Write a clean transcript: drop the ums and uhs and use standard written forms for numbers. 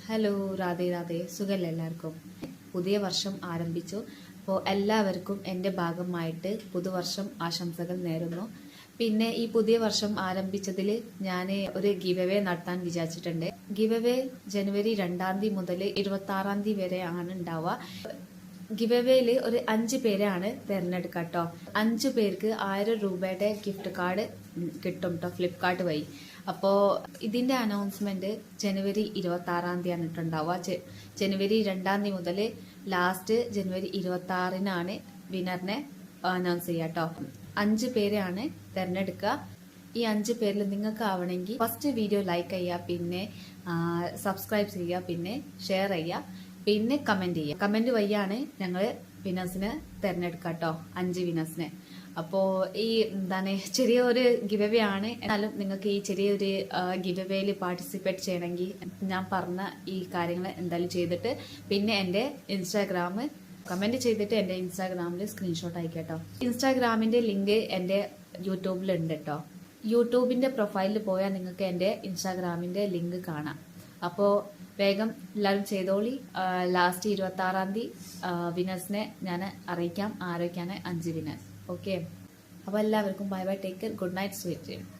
Hello, Radhe Radhe. സുഖല്ലേ എല്ലാവർക്കും? പുതിയ വർഷം ആരംഭിച്ചു. അപ്പോൾ എല്ലാവർക്കും എൻ്റെ ഭാഗമായിട്ട് പുതുവർഷം ആശംസകൾ നേരുന്നു. പിന്നെ ഈ പുതിയ വർഷം ആരംഭിച്ചതിൽ ഞാൻ ഒരു ഗിവ് അവേ നടത്താൻ വിചാരിച്ചിട്ടുണ്ട്. ഗിവ് അവേ ജനുവരി 2 തീയതി മുതൽ 26 വരെ ആണ് ഉണ്ടാവുക. ഗിവ് അവേയിൽ ഒരു 5 പേരാണ് തിരഞ്ഞെടുക്കുക കേട്ടോ. 5 പേർക്ക് 1000 രൂപയുടെ ഗിഫ്റ്റ് കാർഡ് കിട്ടും കേട്ടോ, ഫ്ലിപ്കാർട്ട് വഴി. അപ്പോൾ ഇതിൻ്റെ അനൗൺസ്മെന്റ് ജനുവരി 26 തീയതിയാണ് ഇട്ടുണ്ടാവുക. ജനുവരി 2 തീയതി മുതൽ ലാസ്റ്റ് ജനുവരി 26-നാണ് വിന്നറിനെ അനൗൺസ് ചെയ്യുക കേട്ടോ. 5 പേരെയാണ് തിരഞ്ഞെടുക്കുക. ഈ 5 പേരിൽ നിങ്ങൾക്ക് ആവണമെങ്കിൽ ഫസ്റ്റ് വീഡിയോ ലൈക്ക് ചെയ്യുക, പിന്നെ സബ്സ്ക്രൈബ് ചെയ്യുക, പിന്നെ ഷെയർ ചെയ്യുക, പിന്നെ കമന്റ് ചെയ്യുക. കമന്റ് വഴിയാണ് ഞങ്ങൾ വിനേഴ്സിനെ തിരഞ്ഞെടുക്കുക കേട്ടോ, 5 വിനേഴ്സിനെ. അപ്പോൾ ഈ ചെറിയൊരു ഗിവ് അവേ ആണ്. എന്നാലും നിങ്ങൾക്ക് ഈ ചെറിയൊരു ഗിവ് അവേയിൽ പാർട്ടിസിപ്പേറ്റ് ചെയ്യണമെങ്കിൽ ഞാൻ പറഞ്ഞ ഈ കാര്യങ്ങൾ എന്തായാലും ചെയ്തിട്ട് പിന്നെ എൻ്റെ ഇൻസ്റ്റാഗ്രാം കമന്റ് ചെയ്തിട്ട് എൻ്റെ ഇൻസ്റ്റാഗ്രാമിൽ സ്ക്രീൻഷോട്ട് അയക്കട്ടോ. ഇൻസ്റ്റാഗ്രാമിന്റെ ലിങ്ക് എൻ്റെ യൂട്യൂബിലുണ്ട് കേട്ടോ. യൂട്യൂബിന്റെ പ്രൊഫൈലിൽ പോയാൽ നിങ്ങൾക്ക് എൻ്റെ ഇൻസ്റ്റാഗ്രാമിന്റെ ലിങ്ക് കാണാം. അപ്പോൾ വേഗം എല്ലാവരും ചെയ്തോളി. ലാസ്റ്റ് 26 തീയതി വിനേഴ്സിനെ ഞാൻ അറിയിക്കാം ആരൊക്കെയാണ് 5 വിനേഴ്സ്. ഓക്കെ, അപ്പോൾ എല്ലാവർക്കും bye bye, take care, good night, sweet dream.